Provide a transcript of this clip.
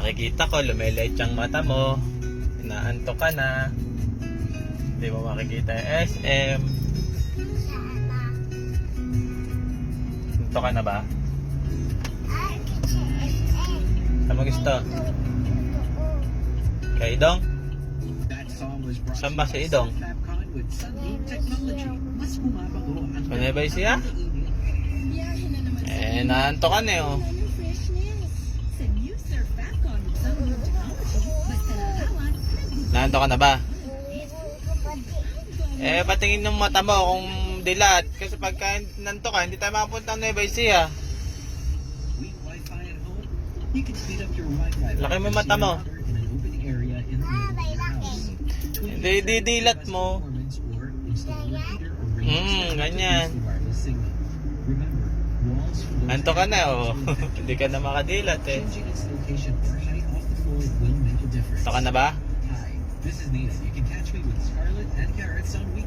Nakikita ko, lumiliit yung mata mo. Inaantok ka na. Hindi mo makikita yung SM. Antok ka na ba? Saan mo gusto? Kay Idong? Saan ba si Idong? Panebay siya? Naantok ka na eh oh. Naantok ka na ba? Patingin ng mata mo kung dilat. Kasi pagka nanto ka, hindi tayo makapunta ng Nueva Ecija. Laki mo mata mo. Hindi didilat mo. Ganyan. Nanto ka na oh. Hindi ka na makadilat eh. Nanto ka na ba? This is Nina. You can catch me with Scarlett and Garrett's on weekdays.